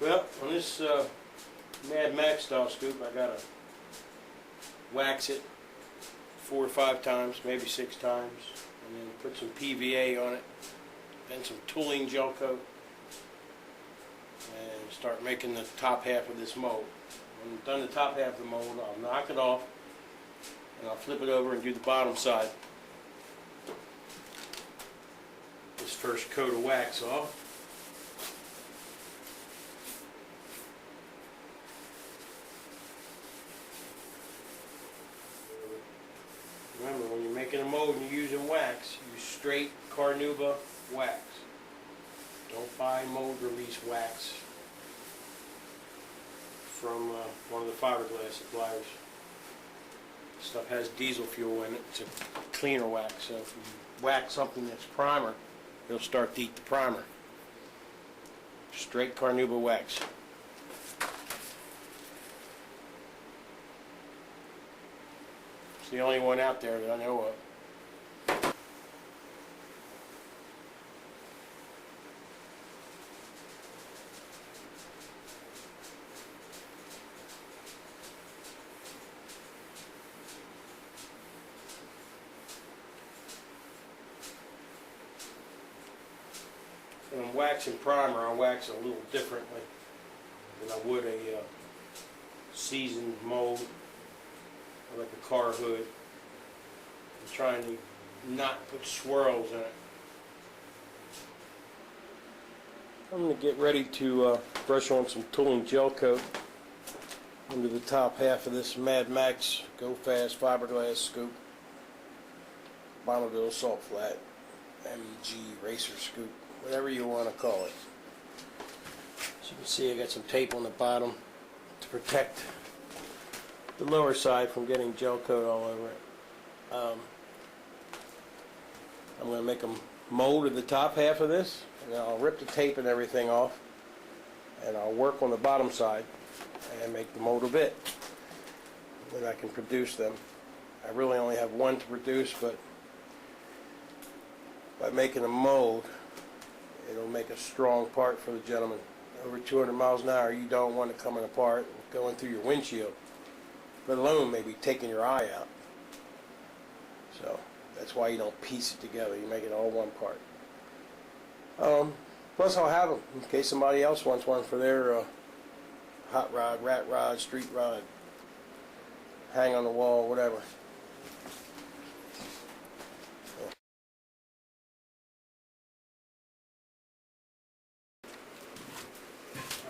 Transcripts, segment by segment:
Well, on this Mad Max style scoop, I gotta wax it 4 or 5 times, maybe 6 times, and then put some PVA on it, then some tooling gel coat, and start making the top half of this mold. When I'm done the top half of the mold, I'll knock it off, and I'll flip it over and do the bottom side. This first coat of wax off. Remember, when you're making a mold and you're using wax, use straight carnauba wax. Don't buy mold release wax from one of the fiberglass suppliers. This stuff has diesel fuel in it. It's a cleaner wax, so if you wax something that's primer, it'll start to eat the primer. Straight carnauba wax. It's the only one out there that I know of. When I'm waxing primer, I wax it a little differently than I would a seasoned mold, or like a car hood. I'm trying to not put swirls in it. I'm going to get ready to brush on some tooling gel coat under the top half of this Mad Max Go Fast Fiberglass scoop. Bonneville Salt Flat MEG Racer Scoop, whatever you want to call it. As you can see, I got some tape on the bottom to protect the lower side from getting gel coat all over it. I'm going to make a mold of the top half of this, and then I'll rip the tape and everything off, and I'll work on the bottom side and make the mold of it. Then I can produce them. I really only have one to produce, but by making a mold, it'll make a strong part for the gentleman. Over 200 miles an hour, you don't want it coming apart, going through your windshield, let alone maybe taking your eye out. So that's why you don't piece it together. You make it all one part. Plus I'll have them in case somebody else wants one for their hot rod, rat rod, street rod, hang on the wall, whatever.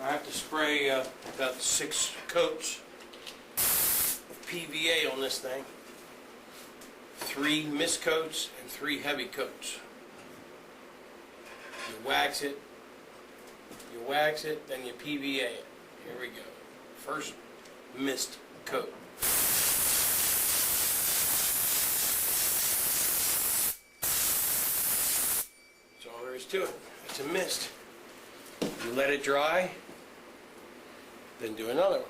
I have to spray about 6 coats of PVA on this thing. 3 mist coats and 3 heavy coats. You wax it, then you PVA it. Here we go. First mist coat. That's all there is to it. It's a mist. You let it dry, then do another one.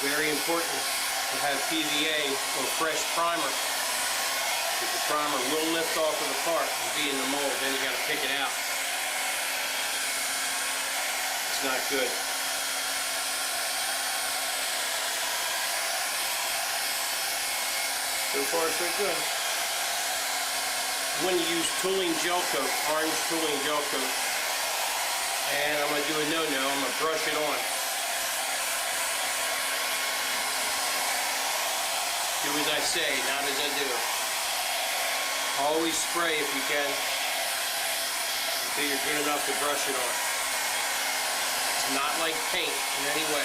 Very important to have PVA or fresh primer, because the primer will lift off of the part and be in the mold. Then you got to pick it out. It's not good. So far, so good. I'm going to use tooling gel coat, orange tooling gel coat, and I'm going to do a no-no. I'm going to brush it on. Do as I say, not as I do. Always spray if you can until you're good enough to brush it on. It's not like paint in any way.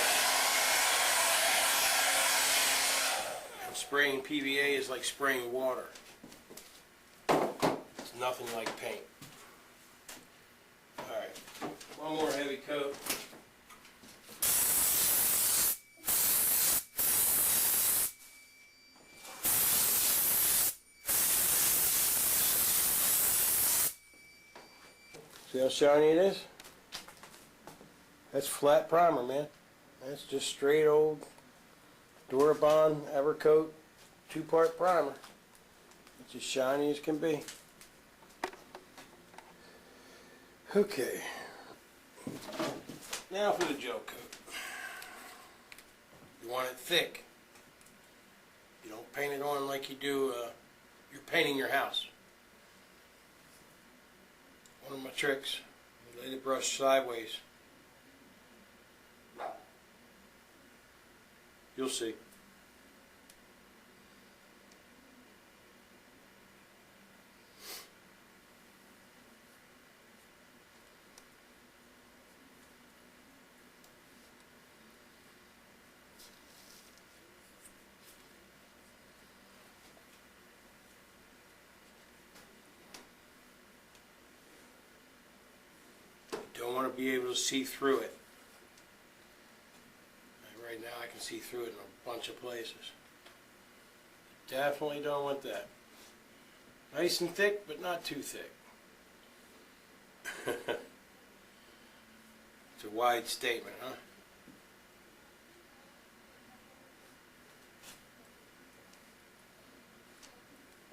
And spraying PVA is like spraying water. It's nothing like paint. Alright, one more heavy coat. See how shiny it is? That's flat primer, man. That's just straight old Durabond Evercoat 2-part primer. It's as shiny as can be. Okay. Now for the gel coat. You want it thick. You don't paint it on like you do, you're painting your house. One of my tricks, lay the brush sideways. You'll see. Don't want to be able to see through it. Right now I can see through it in a bunch of places. Definitely don't want that. Nice and thick, but not too thick. It's a wide statement, huh?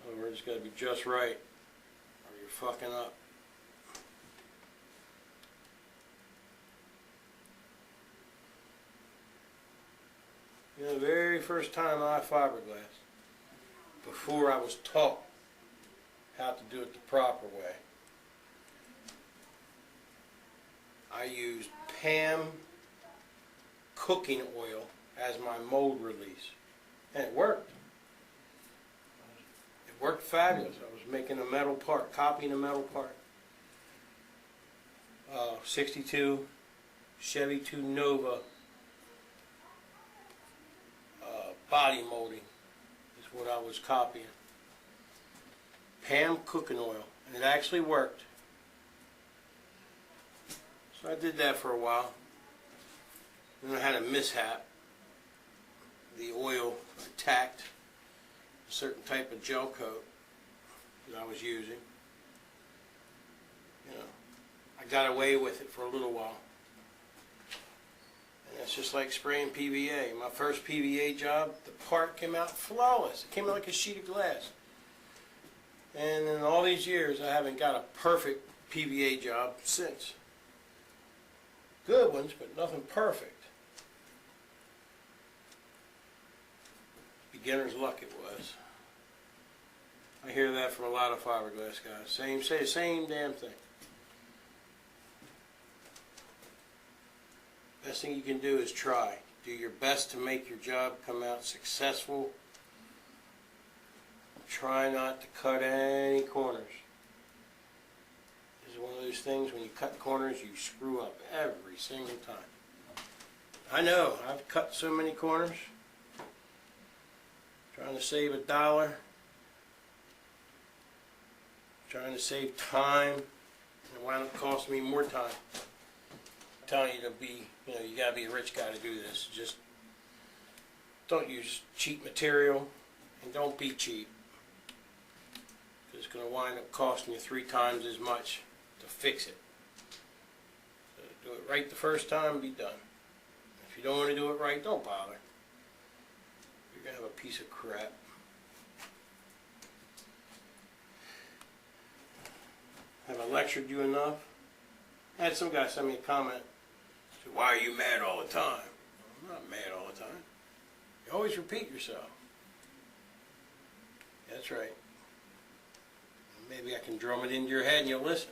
In other words, it's got to be just right, or you're fucking up. You know, the very first time I fiberglass, before I was taught how to do it the proper way, I used Pam cooking oil as my mold release, and it worked. It worked fabulous. I was making a metal part, copying a metal part. 62 Chevy 2 Nova body molding is what I was copying. Pam cooking oil, and it actually worked. So I did that for a while. Then I had a mishap. The oil attacked a certain type of gel coat that I was using. You know, I got away with it for a little while. And that's just like spraying PVA. My first PVA job, the part came out flawless. It came out like a sheet of glass. And in all these years, I haven't got a perfect PVA job since. Good ones, but nothing perfect. Beginner's luck it was. I hear that from a lot of fiberglass guys. Say the same damn thing. Best thing you can do is try. Do your best to make your job come out successful. Try not to cut any corners. This is one of those things, when you cut corners, you screw up every single time. I know, I've cut so many corners. Trying to save $1. Trying to save time. And it wound up costing me more time. I'm telling you to be, you gotta be a rich guy to do this. Just don't use cheap material, and don't be cheap. It's going to wind up costing you 3 times as much to fix it. So do it right the first time, be done. If you don't want to do it right, don't bother. You're going to have a piece of crap. Have I lectured you enough? I had some guy send me a comment. Said, why are you mad all the time? I'm not mad all the time. You always repeat yourself. That's right. Maybe I can drum it into your head and you'll listen.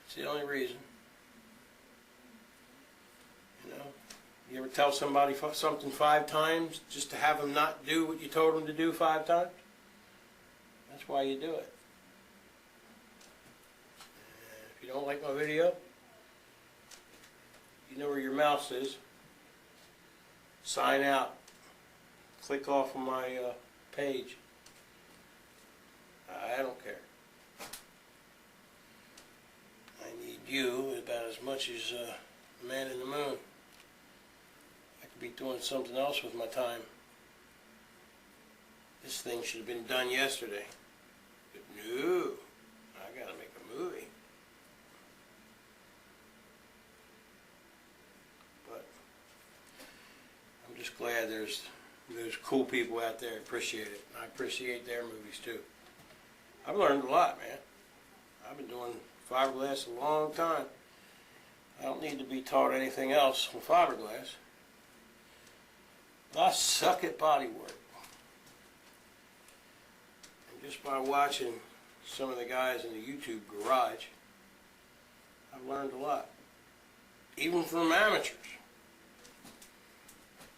It's the only reason. You ever tell somebody something 5 times just to have them not do what you told them to do 5 times? That's why you do it. And if you don't like my video, you know where your mouse is. Sign out. Click off of my page. I don't care. I need you about as much as the man in the moon. I could be doing something else with my time. This thing should have been done yesterday. But no, I gotta make a movie. just glad there's cool people out there that appreciate it. I appreciate their movies too. I've learned a lot, man. I've been doing fiberglass a long time. I don't need to be taught anything else from fiberglass. I suck at body work. And just by watching some of the guys in the YouTube garage, I've learned a lot. Even from amateurs.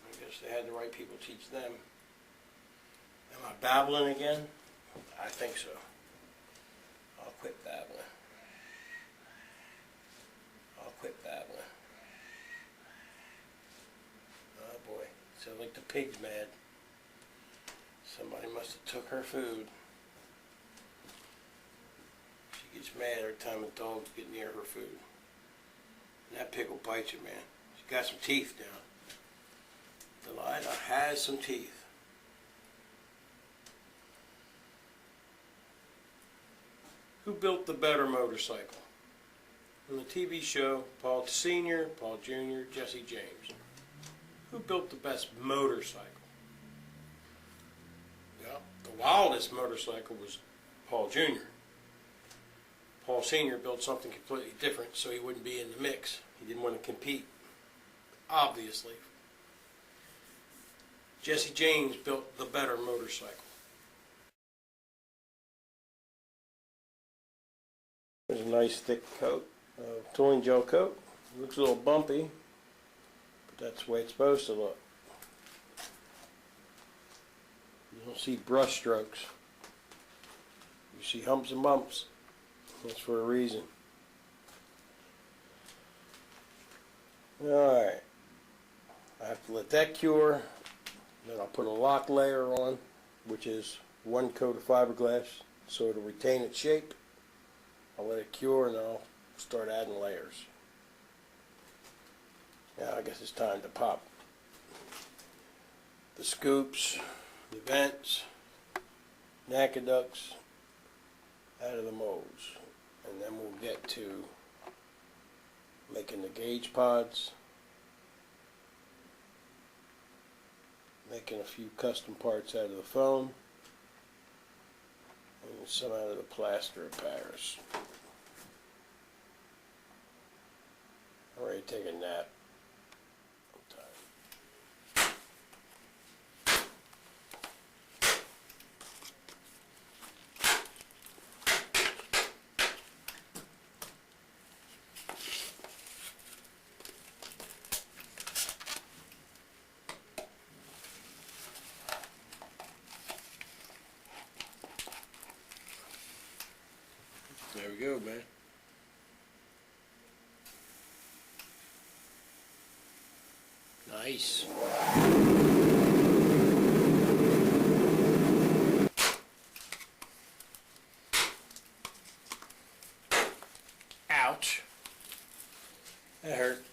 I guess they had the right people teach them. Am I babbling again? I think so. I'll quit babbling. Quit babbling. Oh boy, sounds like the pig's mad. Somebody must have took her food. She gets mad every time the dogs get near her food. And that pig will bite you, man. She's got some teeth now. Delilah has some teeth. Who built the better motorcycle? On the TV show, Paul Sr., Paul Jr., Jesse James. Who built the best motorcycle? Well, the wildest motorcycle was Paul Jr. Paul Sr. built something completely different so he wouldn't be in the mix. He didn't want to compete, obviously. Jesse James built the better motorcycle. There's a nice thick coat. Towing gel coat. Looks a little bumpy, but that's the way it's supposed to look. You don't see brush strokes. You see humps and bumps. That's for a reason. Alright. I have to let that cure. Then I'll put a lock layer on, which is one coat of fiberglass, so it'll retain its shape. I'll let it cure and I'll start adding layers. Now I guess it's time to pop the scoops, the vents, aqueducts out of the molds, and then we'll get to making the gauge pods, making a few custom parts out of the foam, and some out of the plaster of Paris. I'm ready to take a nap. I'm tired. There we go, man. Nice. Ouch. That hurt.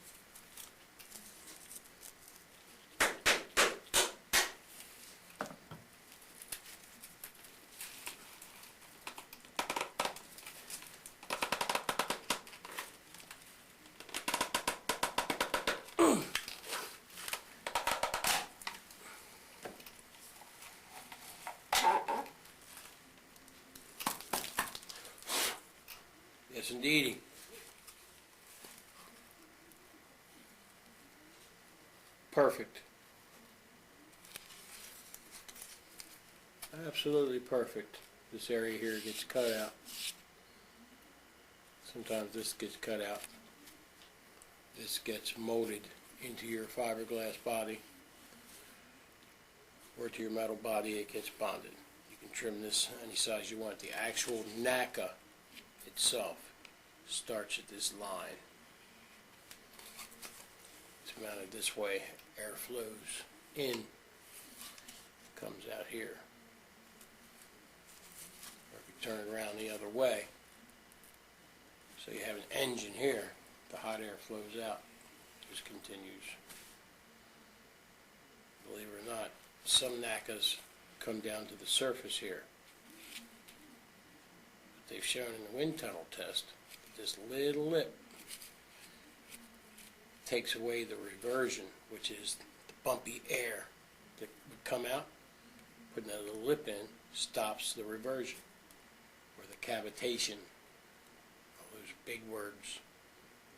Yes, indeedy. Perfect. Absolutely perfect. This area here gets cut out. Sometimes this gets cut out. This gets molded into your fiberglass body or to your metal body. It gets bonded. You can trim this any size you want. The actual NACA itself starts at this line. It's mounted this way. Air flows in, comes out here. Or if you turn it around the other way, so you have an engine here, the hot air flows out, just continues. Believe it or not, some NACAs come down to the surface here. But they've shown in the wind tunnel test that this little lip takes away the reversion, which is the bumpy air that would come out. Putting that little lip in stops the reversion, or the cavitation, all those big words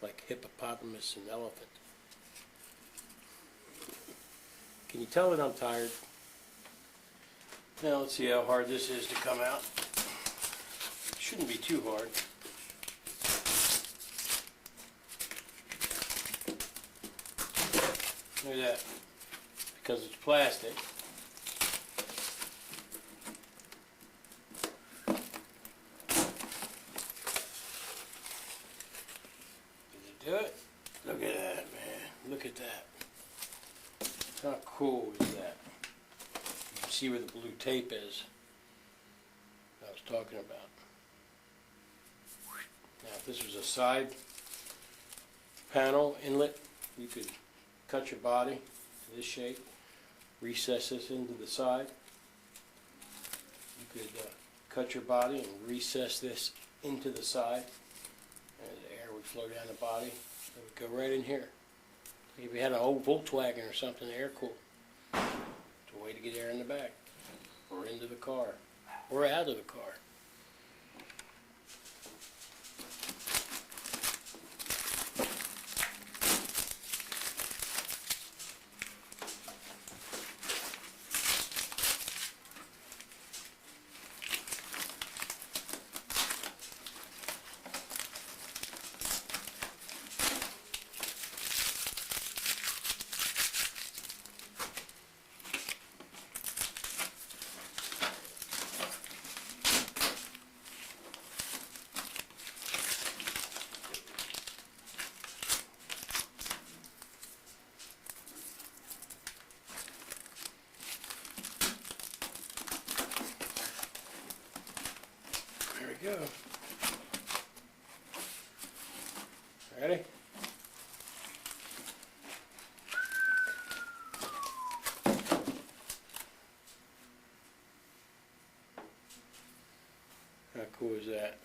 like hippopotamus and elephant. Can you tell that I'm tired? Now let's see how hard this is to come out. Shouldn't be too hard. Look at that. Because it's plastic. Did it do it? Look at that, man. Look at that. How cool is that? You can see where the blue tape is I was talking about. Now if this was a side panel inlet, you could cut your body to this shape, recess this into the side. You could cut your body and recess this into the side, and the air would flow down the body. It would go right in here. If you had an old Volkswagen or something, air cool. It's a way to get air in the back, or into the car, or out of the car. There we go. Ready? How cool is that?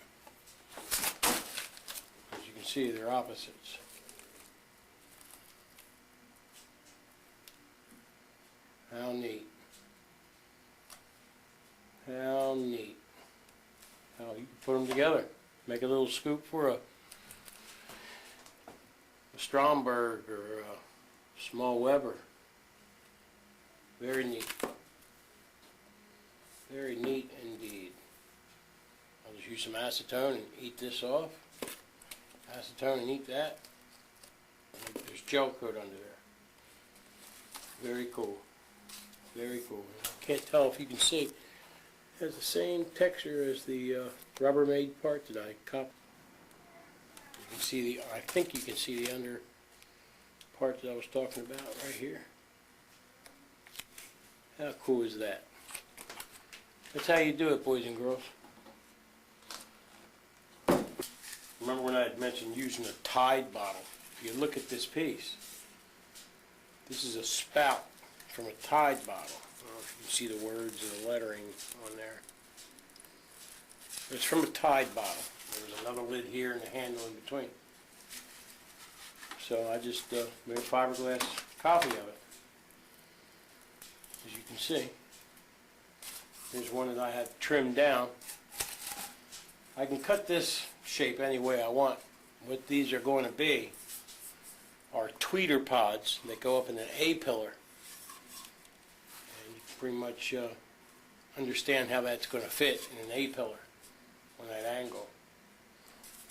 As you can see, they're opposites. How neat. How neat. How you can put them together. Make a little scoop for a Stromberg or a small Weber. Very neat. Very neat indeed. I'll just use some acetone and eat this off. Acetone and eat that. And there's gel coat under there. Very cool. Very cool. Can't tell if you can see. It has the same texture as the Rubbermaid part that I copied. You can see the, I think you can see the under part that I was talking about right here. How cool is that? That's how you do it, boys and girls. Remember when I had mentioned using a Tide bottle? If you look at this piece, this is a spout from a Tide bottle. I don't know if you can see the words and the lettering on there. It's from a Tide bottle. There's another lid here and a handle in between. So I just made a fiberglass copy of it. As you can see, here's one that I had trimmed down. I can cut this shape any way I want. What these are going to be are tweeter pods that go up in an A-pillar. And you can pretty much understand how that's going to fit in an A-pillar on that angle.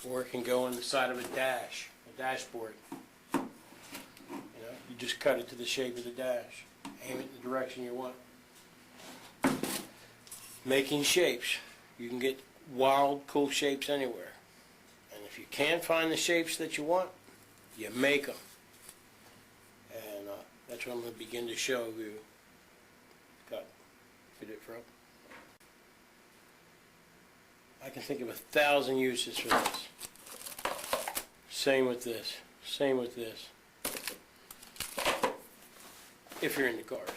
Or it can go in the side of a dash, a dashboard. You know, you just cut it to the shape of the dash. Aim it in the direction you want. Making shapes. You can get wild, cool shapes anywhere. And if you can't find the shapes that you want, you make them. And that's what I'm going to begin to show you. Got fit it from. I can think of 1,000 uses for this. Same with this. Same with this. If you're into cars.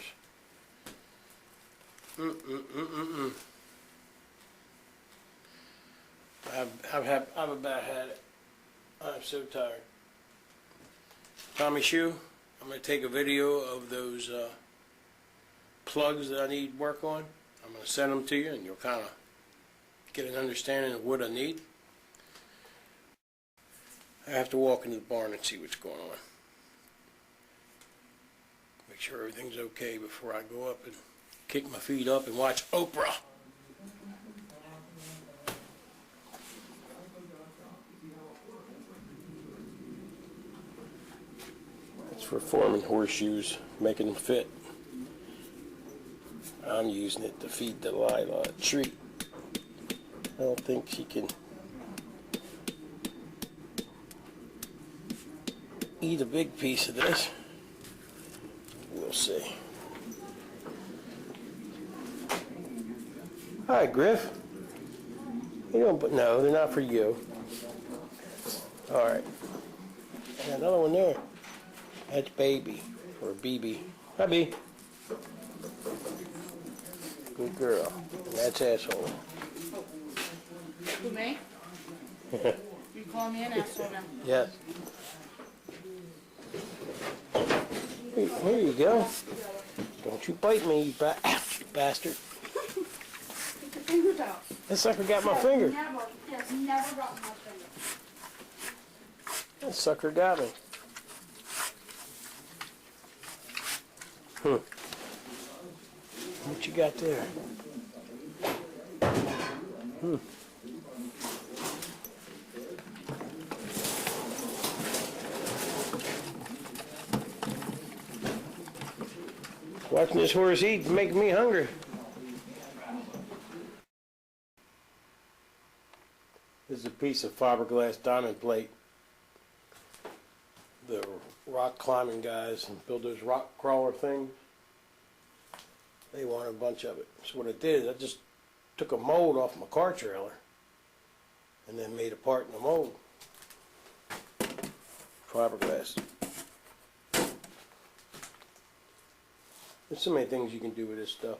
I've about had it. I'm so tired. Tommy Shoe, I'm going to take a video of those plugs that I need work on. I'm going to send them to you, and you'll kind of get an understanding of what I need. I have to walk into the barn and see what's going on. Make sure everything's okay before I go up and kick my feet up and watch Oprah. It's for forming horseshoes, making them fit. I'm using it to feed Delilah a treat. I don't think she can eat a big piece of this. We'll see. Hi, Griff. You don't, but no, they're not for you. All right. Got another one there. That's Baby, or BB. Hi, B. Good girl. And that's Asshole. Who, me? You call me an asshole now? Yes. Here you go. Don't you bite me, you bastard. Get your fingers out. That sucker got my finger. Never got my finger. That sucker got me. What you got there? Watching this horse eat is making me hungry. This is a piece of fiberglass diamond plate. The rock climbing guys and build those rock crawler things, they want a bunch of it. So what I did is I just took a mold off my car trailer and then made a part in the mold. Fiberglass. There's so many things you can do with this stuff.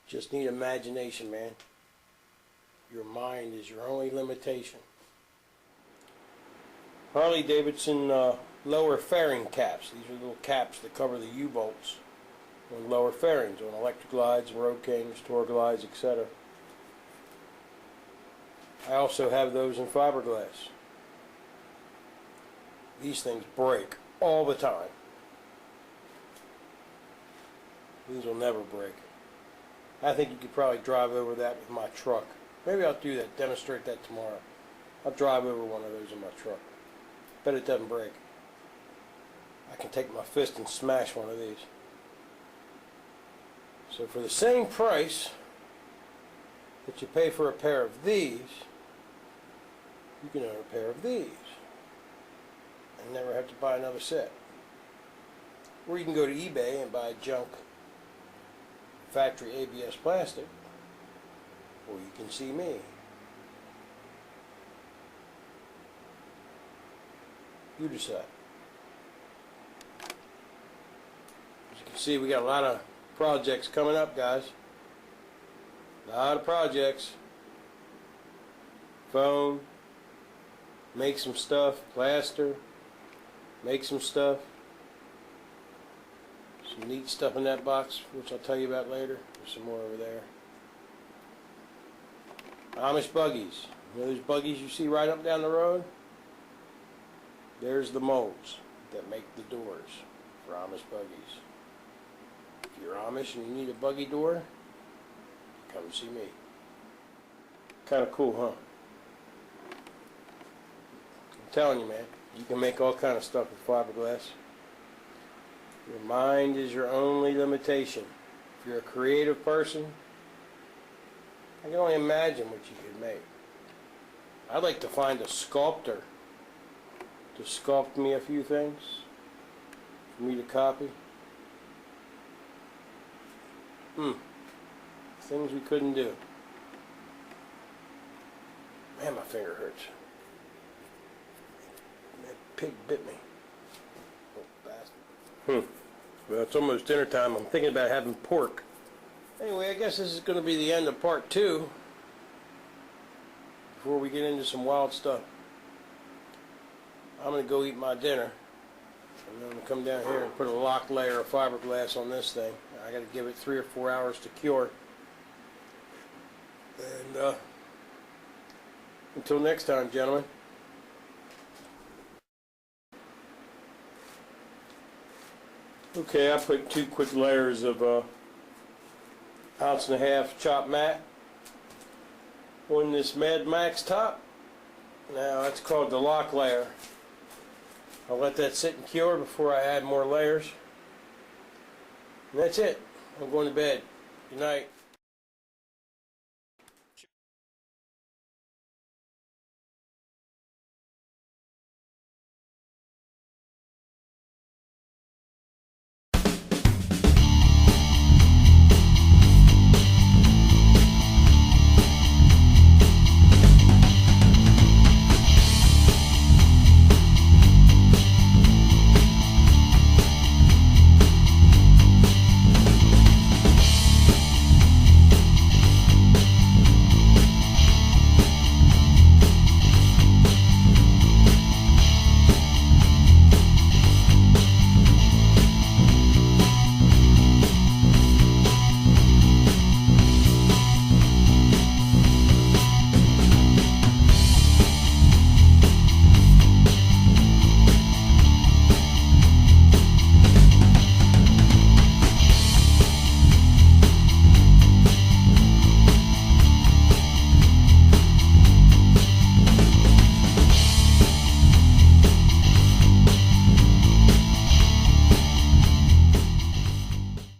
Just need imagination, man. Your mind is your only limitation. Harley Davidson lower fairing caps. These are little caps that cover the U-bolts on lower fairings, on electric glides, road kings, tour glides, etc. I also have those in fiberglass. These things break all the time. These will never break. I think you could probably drive over that with my truck. Maybe I'll do that, demonstrate that tomorrow. I'll drive over one of those in my truck. Bet it doesn't break. I can take my fist and smash one of these. So for the same price that you pay for a pair of these, you can own a pair of these and never have to buy another set. Or you can go to eBay and buy junk factory ABS plastic, or you can see me. You decide. As you can see, we got a lot of projects coming up, guys. A lot of projects. Foam, make some stuff, plaster, make some stuff. Some neat stuff in that box, which I'll tell you about later. There's some more over there. Amish buggies. You know those buggies you see right up down the road? There's the molds that make the doors for Amish buggies. If you're Amish and you need a buggy door, come see me. Kind of cool, huh? I'm telling you, man, you can make all kind of stuff with fiberglass. Your mind is your only limitation. If you're a creative person, I can only imagine what you could make. I'd like to find a sculptor to sculpt me a few things for me to copy. Things we couldn't do. Man, my finger hurts. That pig bit me. Oh, bastard. Well, it's almost dinner time. I'm thinking about having pork. Anyway, I guess this is going to be the end of part 2 before we get into some wild stuff. I'm going to go eat my dinner. And then I'm going to come down here and put a lock layer of fiberglass on this thing. I got to give it 3 or 4 hours to cure. And until next time, gentlemen. Okay, I put 2 quick layers of 1.5 ounce chopped mat on this Mad Max top. Now that's called the lock layer. I'll let that sit and cure before I add more layers. And that's it. I'm going to bed. Good night.